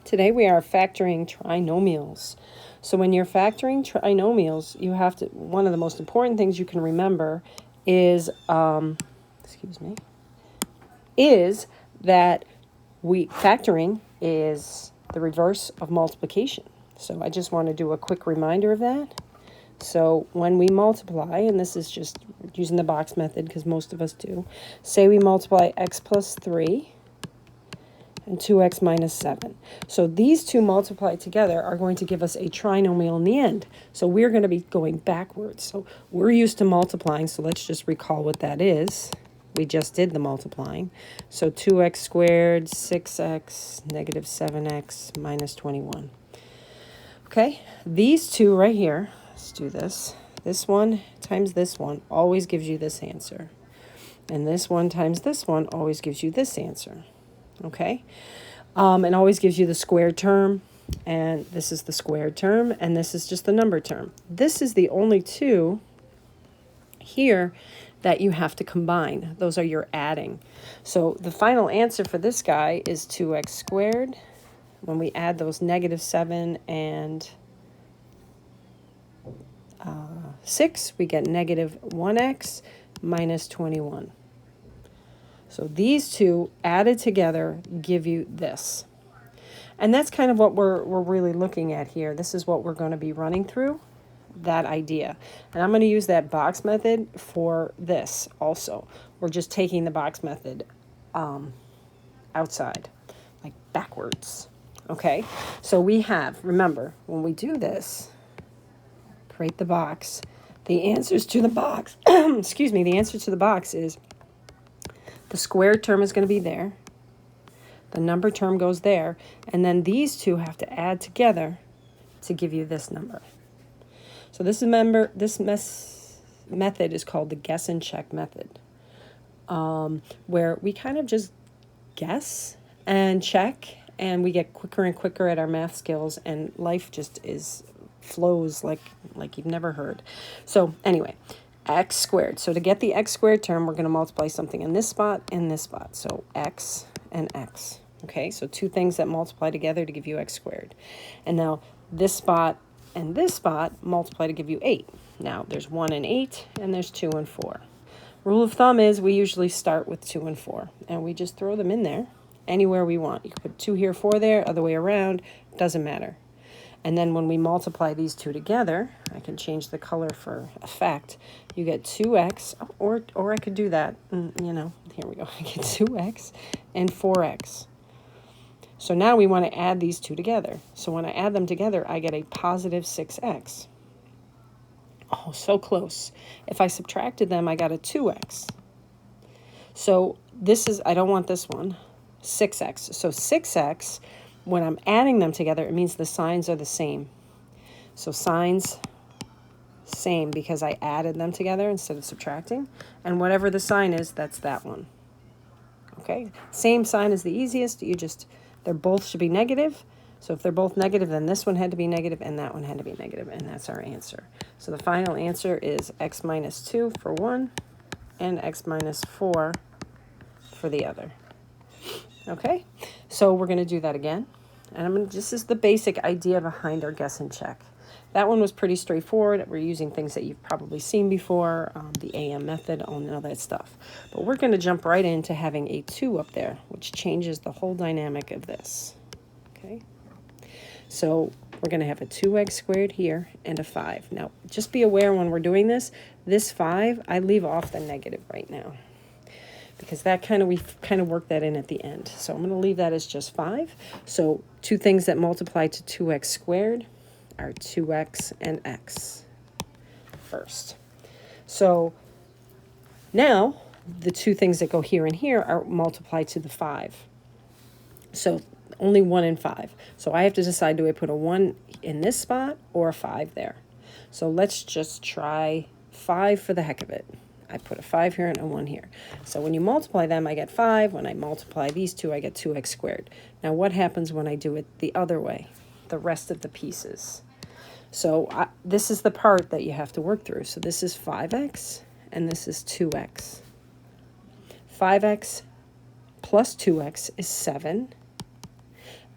Today we are factoring trinomials. So when you're factoring trinomials, you have to, one of the most important things you can remember is, is that factoring is the reverse of multiplication. So I just want to do a quick reminder of that. So when we multiply, and this is just using the box method because most of us do, say we multiply x plus 3 and 2x minus 7. So these two multiplied together are going to give us a trinomial in the end. So we're going to be going backwards. So we're used to multiplying, so let's just recall what that is. We just did the multiplying. So 2x squared, 6x, negative 7x, minus 21. Okay, these two right here, let's do this. This one times this one always gives you this answer. And this one times this one always gives you this answer. Okay, and always gives you the squared term, and this is the squared term, and this is just the number term. This is the only two here that you have to combine. Those are your adding. So the final answer for this guy is 2x squared. When we add those negative 7 and 6, we get negative 1x minus 21. So these two added together give you this. And that's kind of what we're really looking at here. This is what we're going to be running through, that idea. And I'm going to use that box method for this also. We're just taking the box method outside, like backwards. Okay, so we have, remember, when we do this, create the box, the answers to the box, excuse me, the answer to the box is the squared term is going to be there. The number term goes there. And then these two have to add together to give you this number. So this method is called the guess and check method, where we kind of just guess and check, and we get quicker and quicker at our math skills, and life just flows like you've never heard. So anyway, x squared. So to get the x squared term, we're going to multiply something in this spot and this spot. So x and x. Okay, so two things that multiply together to give you x squared. And now this spot and this spot multiply to give you 8. Now there's 1 and 8, and there's 2 and 4. Rule of thumb is we usually start with 2 and 4, and we just throw them in there anywhere we want. You can put 2 here, 4 there, other way around, doesn't matter. And then when we multiply these two together, I can change the color for effect. You get 2x, or I could do that, here we go. I get 2x and 4x. So now we want to add these two together. So when I add them together, I get a positive 6x. Oh, so close. If I subtracted them, I got a 2x. So this is, I don't want this one, 6x. So 6x, when I'm adding them together, it means the signs are the same. So signs, same, because I added them together instead of subtracting. And whatever the sign is, that's that one. Okay, same sign is the easiest. They're both should be negative. So if they're both negative, then this one had to be negative and that one had to be negative, and that's our answer. So the final answer is x minus 2 for one and x minus 4 for the other. Okay, so we're going to do that again. And this is the basic idea behind our guess and check. That one was pretty straightforward. We're using things that you've probably seen before, the AM method, all that stuff. But we're going to jump right into having a 2 up there, which changes the whole dynamic of this. Okay, so we're going to have a 2x squared here and a 5. Now, just be aware when we're doing this 5, I leave off the negative right now, because we've kind of worked that in at the end. So I'm going to leave that as just 5. So two things that multiply to 2x squared are 2x and x first. So now the two things that go here and here are multiplied to the 5. So only 1 and 5. So I have to decide, do I put a 1 in this spot or a 5 there? So let's just try 5 for the heck of it. I put a 5 here and a 1 here. So when you multiply them, I get 5. When I multiply these two, I get 2x squared. Now what happens when I do it the other way, the rest of the pieces? So this is the part that you have to work through. So this is 5x and this is 2x. 5x plus 2x is 7.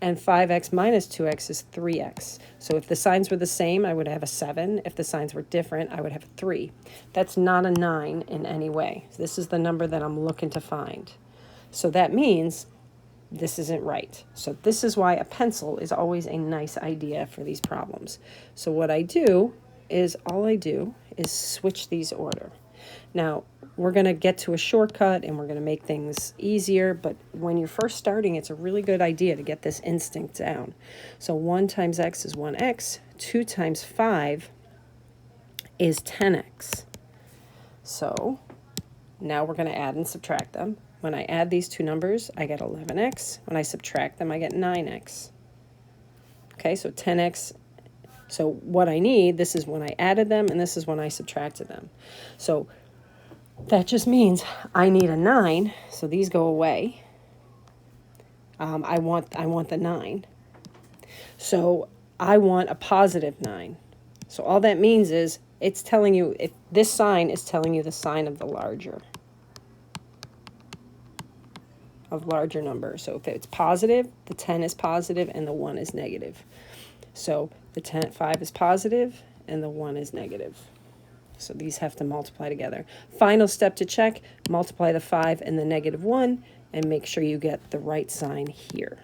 and 5x minus 2x is 3x. So if the signs were the same, I would have a 7. If the signs were different, I would have a 3. That's not a 9 in any way. This is the number that I'm looking to find. So that means this isn't right. So this is why a pencil is always a nice idea for these problems. So what I do is, all I do is switch these order. Now, we're going to get to a shortcut and we're going to make things easier, but when you're first starting, it's a really good idea to get this instinct down. So 1 times x is 1x, 2 times 5 is 10x. So now we're going to add and subtract them. When I add these two numbers, I get 11x. When I subtract them, I get 9x. Okay, so 10x. So what I need, this is when I added them, and this is when I subtracted them. So that just means I need a 9, so these go away. I want the 9. So I want a positive 9. So all that means is it's telling you, if this sign is telling you the sign of the larger number. So if it's positive, the 10 is positive and the 1 is negative. So the 5 is positive and the 1 is negative. So these have to multiply together. Final step to check, multiply the 5 and the negative 1 and make sure you get the right sign here.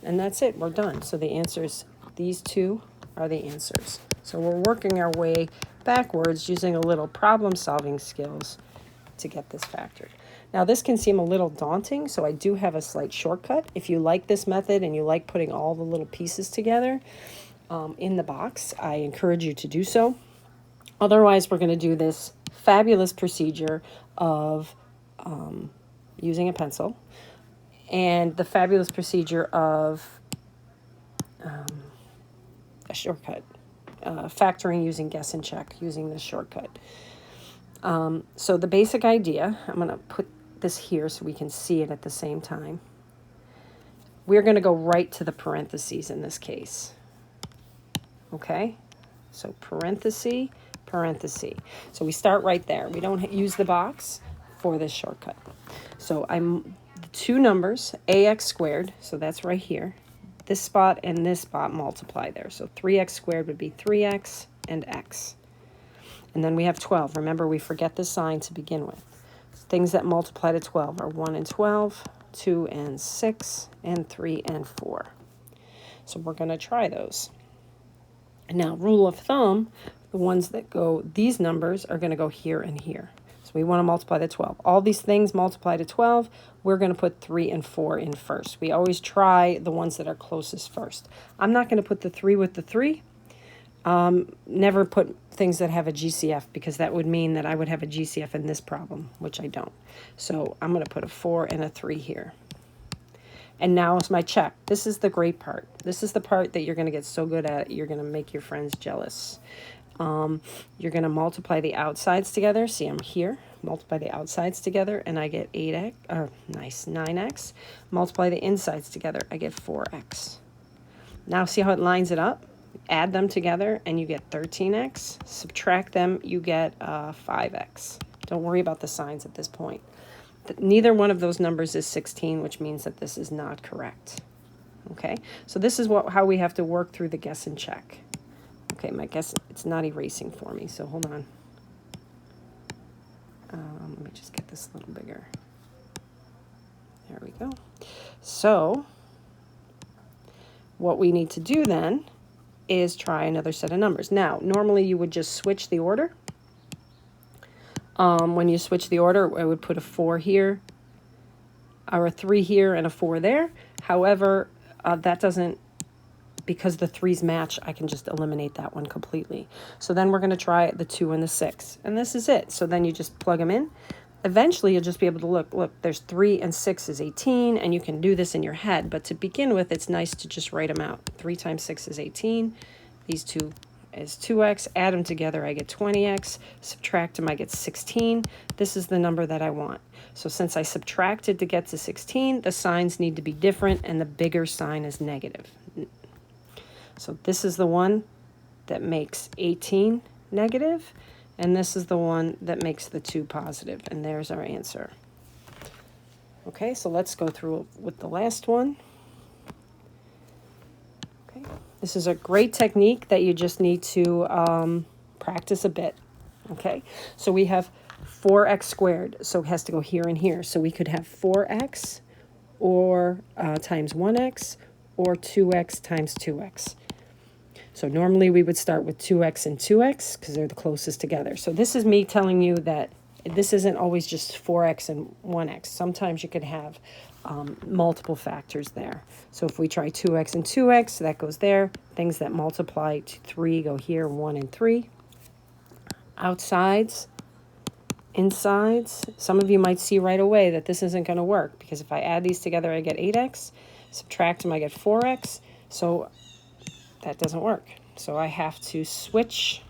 And that's it, we're done. So the answers, these two are the answers. So we're working our way backwards using a little problem solving skills to get this factored. Now this can seem a little daunting, so I do have a slight shortcut. If you like this method and you like putting all the little pieces together in the box, I encourage you to do so. Otherwise, we're going to do this fabulous procedure of using a pencil and the fabulous procedure of a shortcut, factoring using guess and check using this shortcut. So the basic idea, I'm going to put this here so we can see it at the same time. We're going to go right to the parentheses in this case. Okay? So parenthesis, parenthesis. So we start right there. We don't use the box for this shortcut. So I'm the two numbers, ax squared, so that's right here. This spot and this spot multiply there. So 3x squared would be 3x and x. And then we have 12. Remember, we forget the sign to begin with. Things that multiply to 12 are 1 and 12, 2 and 6, and 3 and 4. So we're going to try those. Now, rule of thumb, the ones that go, these numbers are going to go here and here. So we want to multiply to 12. All these things multiply to 12. We're going to put 3 and 4 in first. We always try the ones that are closest first. I'm not going to put the 3 with the 3. Never put things that have a GCF because that would mean that I would have a GCF in this problem, which I don't. So I'm going to put a 4 and a 3 here. And now is my check. This is the great part. This is the part that you're going to get so good at, you're going to make your friends jealous. You're going to multiply the outsides together. See, I'm here. Multiply the outsides together, and I get 8x, nice, 9x. Multiply the insides together, I get 4x. Now see how it lines it up? Add them together, and you get 13x. Subtract them, you get 5x. Don't worry about the signs at this point. Neither one of those numbers is 16, which means that this is not correct. Okay, so this is how we have to work through the guess and check. Okay, my guess, it's not erasing for me, so hold on. Let me just get this a little bigger. There we go. So what we need to do then is try another set of numbers. Now, normally you would just switch the order. When you switch the order, I would put a 4 here, or a 3 here and a 4 there. However, that doesn't, because the 3's match, I can just eliminate that one completely. So then we're going to try the 2 and the 6. And this is it. So then you just plug them in. Eventually, you'll just be able to look, there's 3 and 6 is 18, and you can do this in your head. But to begin with, it's nice to just write them out. 3 times 6 is 18. These two is 2x. Add them together, I get 20x. Subtract them, I get 16. This is the number that I want. So since I subtracted to get to 16, the signs need to be different, and the bigger sign is negative. So this is the one that makes 18 negative, and this is the one that makes the 2 positive, and there's our answer. Okay, so let's go through with the last one. This is a great technique that you just need to practice a bit. Okay, so we have 4x squared, so it has to go here and here. So we could have 4x or times 1x or 2x times 2x. So normally we would start with 2x and 2x because they're the closest together. So this is me telling you that this isn't always just 4x and 1x. Sometimes you could have multiple factors there. So if we try 2x and 2x, that goes there. Things that multiply to 3 go here, 1 and 3. Outsides, insides. Some of you might see right away that this isn't going to work because if I add these together, I get 8x. Subtract them, I get 4x. So that doesn't work. So I have to switch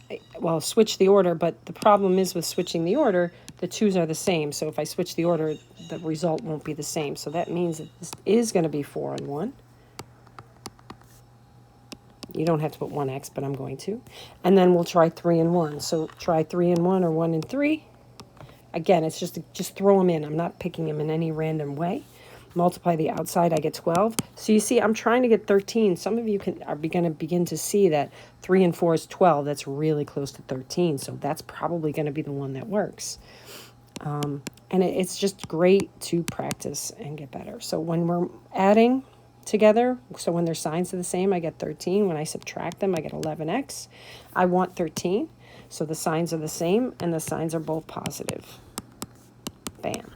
the order, but the problem is with switching the order, the 2's are the same. So if I switch the order, the result won't be the same. So that means that this is going to be 4 and 1. You don't have to put 1x, but I'm going to. And then we'll try 3 and 1. So try 3 and 1 or 1 and 3. Again, it's just throw them in. I'm not picking them in any random way. Multiply the outside, I get 12. So you see, I'm trying to get 13. Some of you are going to begin to see that 3 and 4 is 12. That's really close to 13. So that's probably going to be the one that works. And it's just great to practice and get better. So when we're adding together, so when their signs are the same, I get 13. When I subtract them, I get 11x. I want 13. So the signs are the same and the signs are both positive. Bam.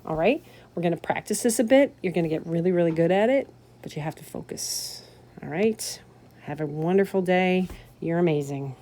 All right. We're going to practice this a bit. You're going to get really, really good at it, but you have to focus. All right. Have a wonderful day. You're amazing.